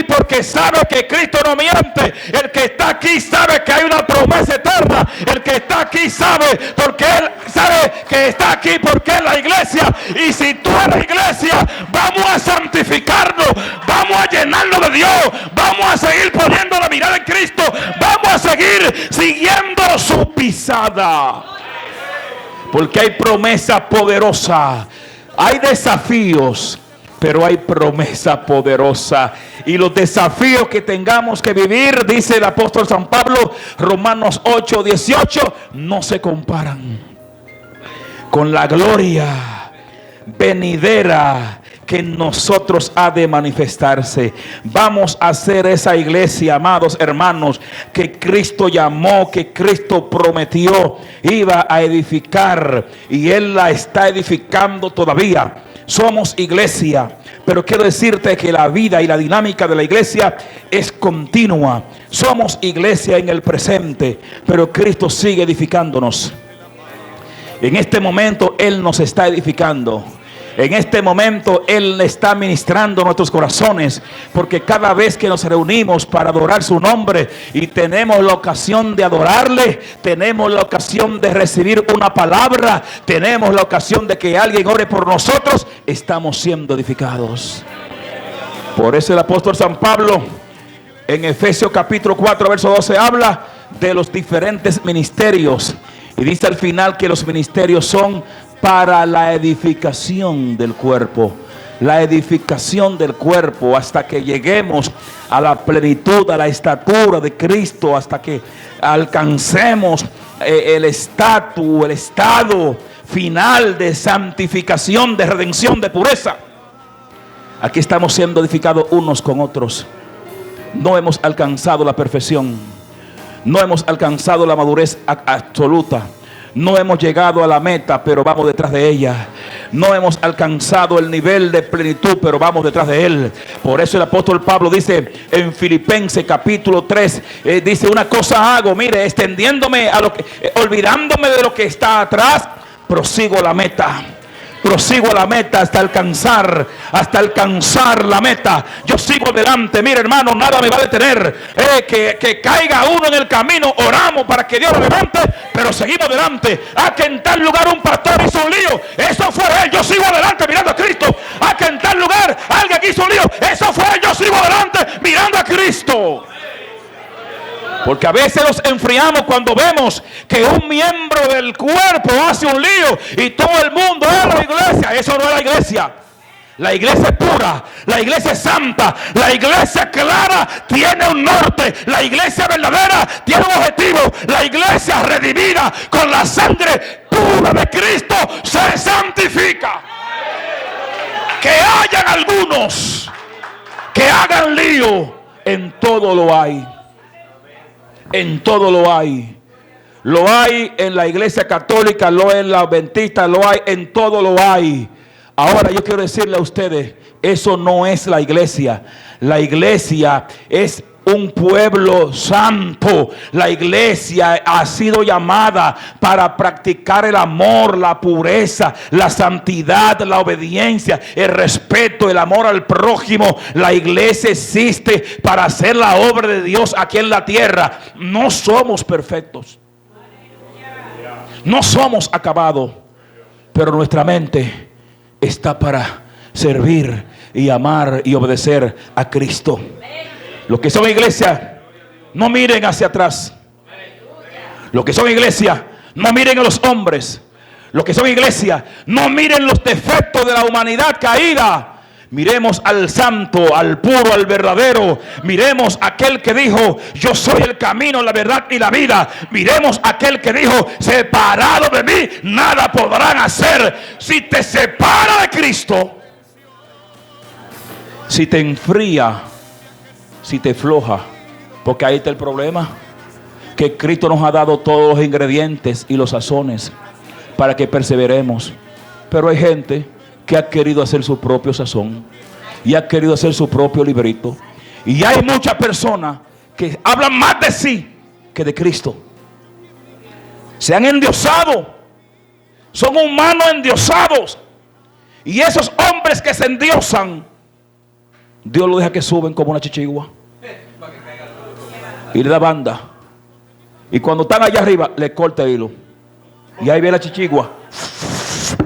porque sabe que Cristo no miente. El que está aquí sabe que hay una promesa eterna. El que está aquí sabe porque él sabe que está aquí porque es la iglesia. Y si tú eres la iglesia, vamos a santificarnos, vamos a llenarnos de Dios, vamos a seguir poniendo la mirada en Cristo, vamos a seguir siguiendo su pisada. Porque hay promesa poderosa, hay desafíos, pero hay promesa poderosa. Y los desafíos que tengamos que vivir, dice el apóstol San Pablo, Romanos 8:18, no se comparan con la gloria venidera que en nosotros ha de manifestarse. Vamos a ser esa iglesia, amados hermanos, que Cristo llamó, que Cristo prometió iba a edificar, y Él la está edificando todavía. Somos iglesia, pero quiero decirte que la vida y la dinámica de la iglesia es continua. Somos iglesia en el presente, pero Cristo sigue edificándonos. En este momento Él nos está edificando. En este momento Él está ministrando nuestros corazones, porque cada vez que nos reunimos para adorar su nombre y tenemos la ocasión de adorarle, tenemos la ocasión de recibir una palabra, tenemos la ocasión de que alguien ore por nosotros, estamos siendo edificados. Por eso el apóstol San Pablo en Efesios capítulo 4 verso 12 habla de los diferentes ministerios, y dice al final que los ministerios son para la edificación del cuerpo. La edificación del cuerpo hasta que lleguemos a la plenitud, a la estatura de Cristo, hasta que alcancemos el estado final de santificación, de redención, de pureza. Aquí estamos siendo edificados unos con otros. No hemos alcanzado la perfección, no hemos alcanzado la madurez absoluta. No hemos llegado a la meta, pero vamos detrás de ella. No hemos alcanzado el nivel de plenitud, pero vamos detrás de él. Por eso el apóstol Pablo dice en Filipenses capítulo 3, dice: una cosa hago, mire, extendiéndome a lo que, olvidándome de lo que está atrás, prosigo la meta. Prosigo a la meta hasta alcanzar la meta. Yo sigo adelante. Mire, hermano, nada me va a detener. Que caiga uno en el camino, oramos para que Dios lo levante, pero seguimos adelante. Que en tal lugar un pastor hizo un lío, eso fue él, yo sigo adelante mirando a Cristo. Que en tal lugar alguien hizo un lío, eso fue él, yo sigo adelante mirando a Cristo. Porque a veces nos enfriamos cuando vemos que un miembro del cuerpo hace un lío y todo el mundo es la iglesia. Eso no es la iglesia. La iglesia es pura, la iglesia es santa, la iglesia clara tiene un norte, la iglesia verdadera tiene un objetivo, la iglesia redimida con la sangre pura de Cristo se santifica. Que hayan algunos que hagan lío, en todo lo hay. En todo lo hay. Lo hay en la iglesia católica, lo hay en la adventista, lo hay, en todo lo hay. Ahora yo quiero decirle a ustedes, eso no es la iglesia. La iglesia es un pueblo santo. La iglesia ha sido llamada para practicar el amor, la pureza, la santidad, la obediencia, el respeto, el amor al prójimo. La iglesia existe para hacer la obra de Dios aquí en la tierra. No somos perfectos, no somos acabados, pero nuestra mente está para servir y amar y obedecer a Cristo. Los que son iglesia, no miren hacia atrás. Los que son iglesia, no miren a los hombres. Los que son iglesia, no miren los defectos de la humanidad caída. Miremos al santo, al puro, al verdadero. Miremos a aquel que dijo: yo soy el camino, la verdad y la vida. Miremos a aquel que dijo: separado de mí, nada podrán hacer. Si te separa de Cristo, si te enfría, si te floja, porque ahí está el problema, que Cristo nos ha dado todos los ingredientes y los sazones para que perseveremos. Pero hay gente que ha querido hacer su propio sazón y ha querido hacer su propio librito, y hay muchas personas que hablan más de sí que de Cristo. Se han endiosado, son humanos endiosados, Y esos hombres que se endiosan, Dios lo deja que suben como una chichigua y le da banda. Y cuando están allá arriba, le corta el hilo. Y ahí ve la chichigua.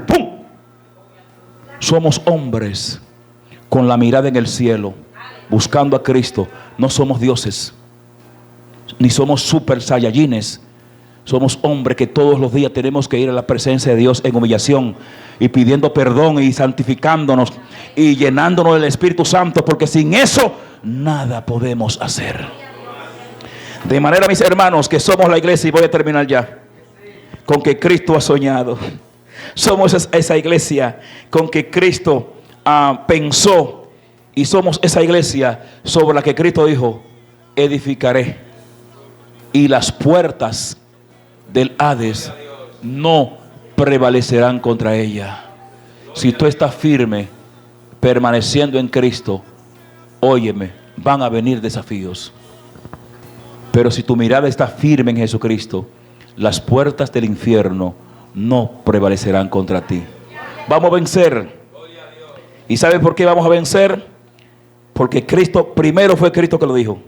¡Pum! Somos hombres con la mirada en el cielo, buscando a Cristo. No somos dioses, ni somos super saiyajines. Somos hombres que todos los días tenemos que ir a la presencia de Dios en humillación y pidiendo perdón y santificándonos y llenándonos del Espíritu Santo, porque sin eso nada podemos hacer. De manera, mis hermanos, que somos la iglesia, y voy a terminar ya, con que Cristo ha soñado. Somos esa iglesia con que Cristo pensó, y somos esa iglesia sobre la que Cristo dijo: edificaré, y las puertas del Hades no prevalecerán contra ella. Si tú estás firme, permaneciendo en Cristo, óyeme, van a venir desafíos. Pero si tu mirada está firme en Jesucristo, las puertas del infierno no prevalecerán contra ti. Vamos a vencer. ¿Y saben por qué vamos a vencer? Porque Cristo, primero fue Cristo que lo dijo.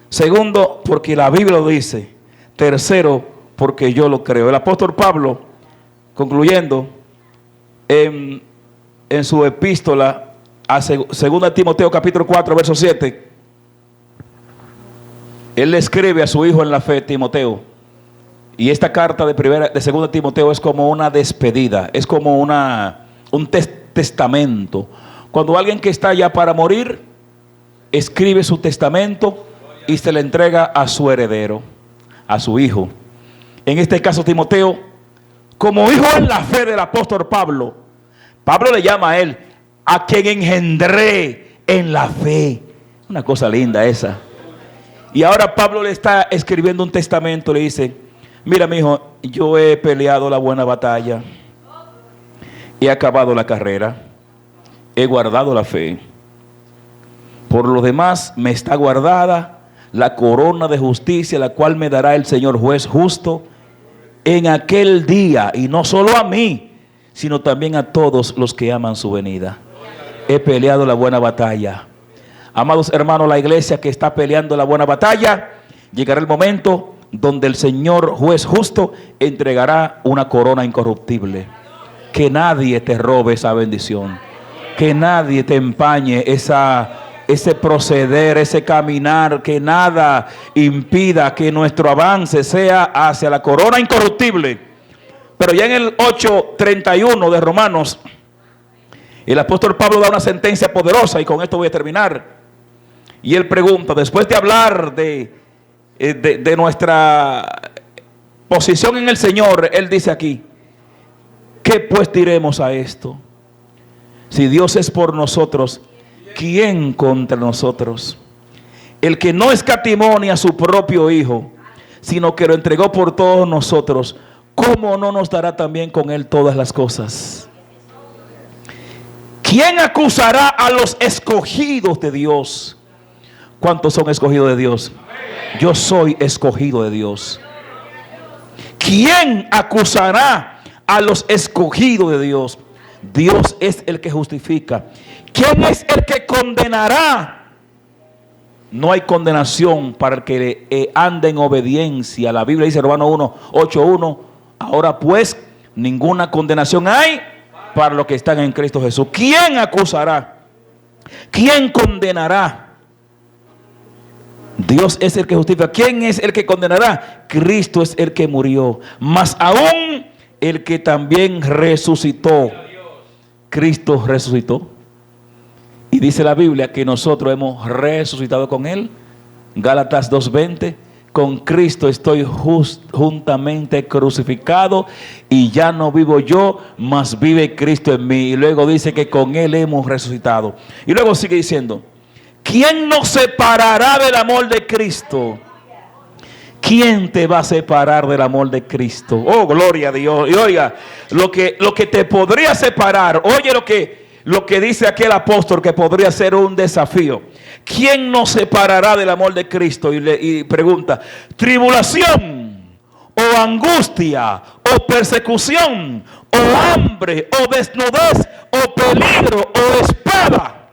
Segundo, porque la Biblia lo dice. Tercero, porque yo lo creo. El apóstol Pablo, concluyendo, en su epístola a 2 Timoteo capítulo 4 verso 7, él le escribe a su hijo en la fe, Timoteo. Y esta carta de 2 Timoteo es como una despedida, es como un testamento. Cuando alguien que está ya para morir escribe su testamento y se le entrega a su heredero, a su hijo. En este caso, Timoteo, como hijo en la fe del apóstol Pablo, Pablo le llama a él, a quien engendré en la fe. Una cosa linda esa. Y ahora Pablo le está escribiendo un testamento, le dice: mira, mi hijo, yo he peleado la buena batalla, he acabado la carrera, he guardado la fe. Por lo demás me está guardada la corona de justicia, la cual me dará el Señor juez justo en aquel día, y no solo a mí, sino también a todos los que aman su venida. He peleado la buena batalla. Amados hermanos, la iglesia que está peleando la buena batalla, llegará el momento donde el Señor juez justo entregará una corona incorruptible. Que nadie te robe esa bendición, que nadie te empañe ese proceder, ese caminar, que nada impida que nuestro avance sea hacia la corona incorruptible. Pero ya en el 8:31 de Romanos, el apóstol Pablo da una sentencia poderosa, y con esto voy a terminar. Y él pregunta, después de hablar de nuestra posición en el Señor, él dice aquí: ¿qué pues diremos a esto? Si Dios es por nosotros, ¿quién contra nosotros? El que no escatimó ni a su propio Hijo, sino que lo entregó por todos nosotros, ¿cómo no nos dará también con él todas las cosas? ¿Quién acusará a los escogidos de Dios? ¿Cuántos son escogidos de Dios? Yo soy escogido de Dios. ¿Quién acusará a los escogidos de Dios? Dios es el que justifica. ¿Quién es el que condenará? No hay condenación para el que anda en obediencia. La Biblia dice, Romanos 8:1, ahora pues ninguna condenación hay para los que están en Cristo Jesús. ¿Quién acusará? ¿Quién condenará? Dios es el que justifica. ¿Quién es el que condenará? Cristo es el que murió, más aún el que también resucitó. Cristo resucitó. Y dice la Biblia que nosotros hemos resucitado con él. Gálatas 2:20. Con Cristo estoy juntamente crucificado, y ya no vivo yo, mas vive Cristo en mí. Y luego dice que con él hemos resucitado. Y luego sigue diciendo: ¿quién nos separará del amor de Cristo? ¿Quién te va a separar del amor de Cristo? Oh, gloria a Dios. Y oiga, lo que te podría separar, oye lo que dice aquí el apóstol, que podría ser un desafío. ¿Quién nos separará del amor de Cristo? Y pregunta: tribulación, o angustia, o persecución, o hambre, o desnudez, o peligro, o espada.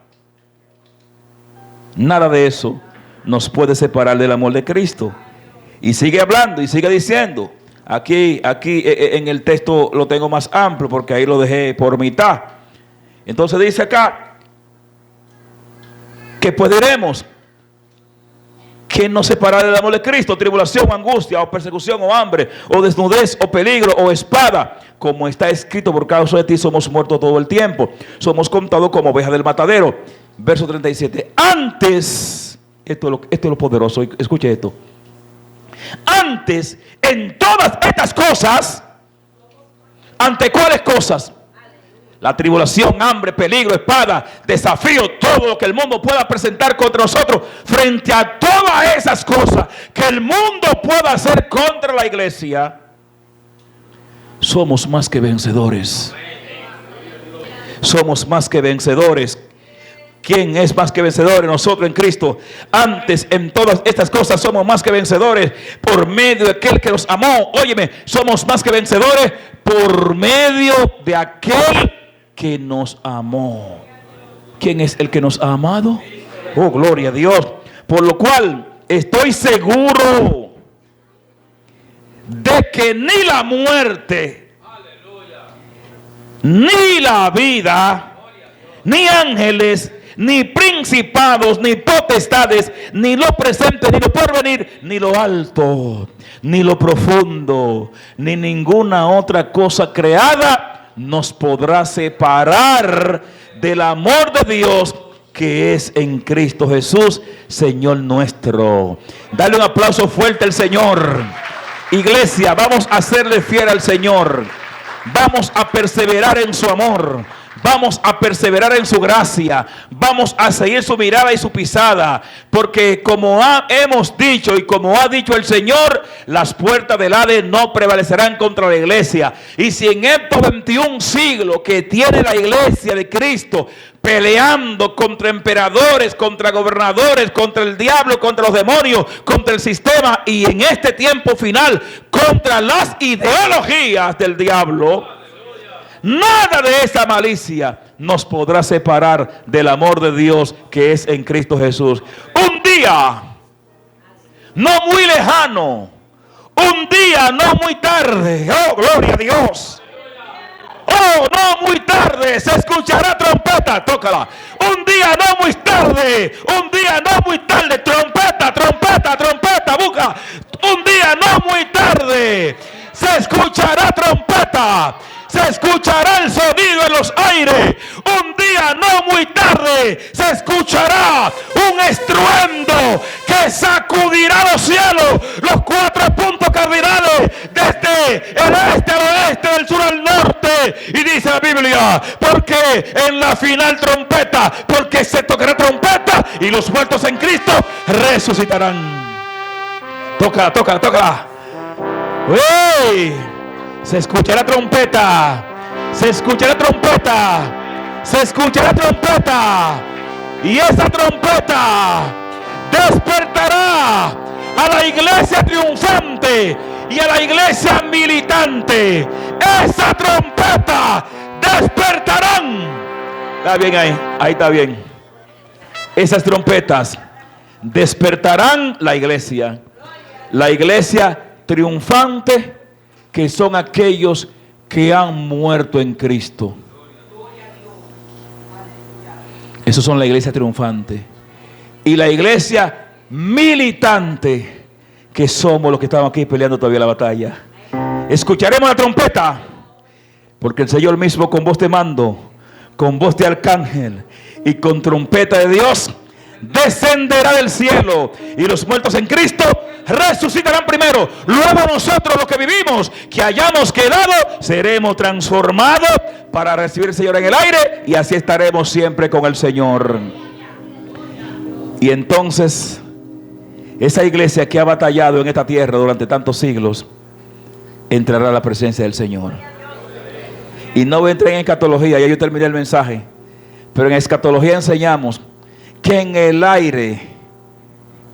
Nada de eso nos puede separar del amor de Cristo. Y sigue hablando y sigue diciendo. Aquí en el texto lo tengo más amplio porque ahí lo dejé por mitad. Entonces dice acá que pues diremos, ¿quién nos separará del amor de Cristo? Tribulación, o angustia, o persecución, o hambre, o desnudez, o peligro, o espada. Como está escrito, por causa de ti somos muertos todo el tiempo. Somos contados como ovejas del matadero. Verso 37. Antes, esto es lo poderoso, escuche esto. Antes, en todas estas cosas, ¿ante cuáles cosas? La tribulación, hambre, peligro, espada, desafío, todo lo que el mundo pueda presentar contra nosotros. Frente a todas esas cosas que el mundo pueda hacer contra la iglesia, somos más que vencedores. Somos más que vencedores. ¿Quién es más que vencedores? Nosotros en Cristo. Antes, en todas estas cosas somos más que vencedores por medio de aquel que nos amó. Óyeme, somos más que vencedores por medio de aquel que nos amó. ¿Quién es el que nos ha amado? Oh, gloria a Dios. Por lo cual estoy seguro de que ni la muerte, ni la vida, ni ángeles, ni principados, ni potestades, ni lo presente, ni lo porvenir, ni lo alto, ni lo profundo, ni ninguna otra cosa creada nos podrá separar del amor de Dios que es en Cristo Jesús, Señor nuestro. Dale un aplauso fuerte al Señor. Iglesia, vamos a serle fiel al Señor. Vamos a perseverar en su amor. Vamos a perseverar en su gracia. Vamos a seguir su mirada y su pisada. Porque como hemos dicho y como ha dicho el Señor, las puertas del Hades no prevalecerán contra la iglesia. Y si en estos 21 siglos que tiene la iglesia de Cristo peleando contra emperadores, contra gobernadores, contra el diablo, contra los demonios, contra el sistema, y en este tiempo final contra las ideologías del diablo, nada de esa malicia nos podrá separar del amor de Dios que es en Cristo Jesús. Un día no muy lejano, un día no muy tarde, oh gloria a Dios, oh no muy tarde, se escuchará trompeta, tócala. Un día no muy tarde, un día no muy tarde, trompeta, trompeta, trompeta, busca. Un día no muy tarde, se escuchará trompeta. Se escuchará el sonido en los aires. Un día no muy tarde se escuchará un estruendo que sacudirá los cielos, los 4 puntos cardinales, desde el este al oeste, del sur al norte. Y dice la Biblia, porque en la final trompeta, porque se tocará trompeta y los muertos en Cristo resucitarán. Tócala, tócala, tócala. ¡Uy! Se escuchará trompeta, se escuchará trompeta, se escuchará trompeta. Y esa trompeta despertará a la iglesia triunfante y a la iglesia militante. Esa trompeta despertarán. Está bien ahí está bien. Esas trompetas despertarán la iglesia triunfante, que son aquellos que han muerto en Cristo. Esos son la iglesia triunfante. Y la iglesia militante, que somos los que estamos aquí peleando todavía la batalla. Escucharemos la trompeta, porque el Señor mismo con voz de mando, con voz de arcángel y con trompeta de Dios descenderá del cielo, y los muertos en Cristo resucitarán primero. Luego nosotros, los que vivimos, que hayamos quedado, seremos transformados para recibir al Señor en el aire, y así estaremos siempre con el Señor. Y entonces esa iglesia que ha batallado en esta tierra durante tantos siglos entrará a la presencia del Señor. Y no entré en escatología, ya yo terminé el mensaje, pero en escatología enseñamos que en el aire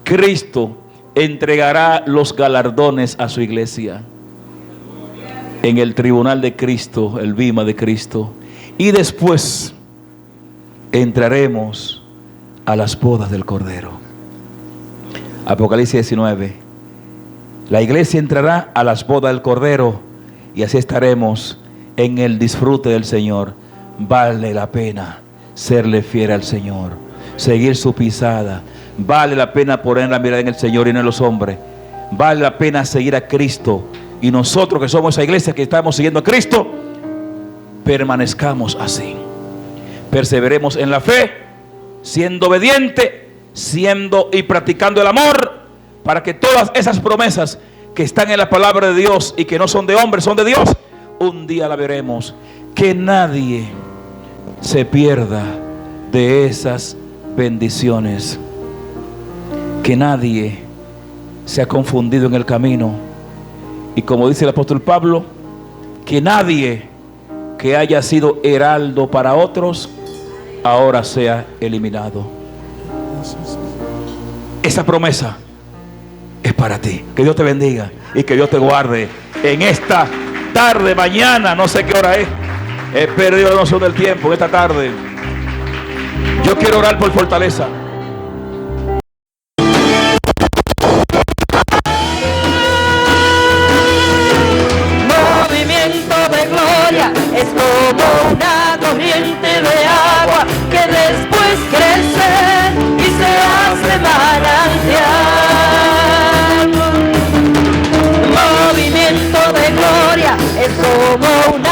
Cristo entregará los galardones a su iglesia. en el tribunal de Cristo, el bima de Cristo, y después entraremos a las bodas del Cordero. Apocalipsis 19. La iglesia entrará a las bodas del Cordero y así estaremos en el disfrute del Señor. Vale la pena serle fiel al Señor, seguir su pisada. Vale la pena poner la mirada en el Señor y no en los hombres. Vale la pena seguir a Cristo. Y nosotros que somos esa iglesia que estamos siguiendo a Cristo, permanezcamos así. Perseveremos en la fe, siendo obediente, siendo y practicando el amor, para que todas esas promesas que están en la palabra de Dios y que no son de hombres, son de Dios, un día la veremos. Que nadie se pierda de esas bendiciones. Que nadie se ha confundido en el camino. Y como dice el apóstol Pablo, que nadie que haya sido heraldo para otros ahora sea eliminado. Esa promesa es para ti. Que Dios te bendiga y que Dios te guarde en esta tarde, mañana, no sé qué hora es. He perdido la noción del tiempo en esta tarde. Yo quiero orar por fortaleza. Movimiento de gloria es como una corriente de agua que después crece y se hace manantial. Movimiento de gloria es como una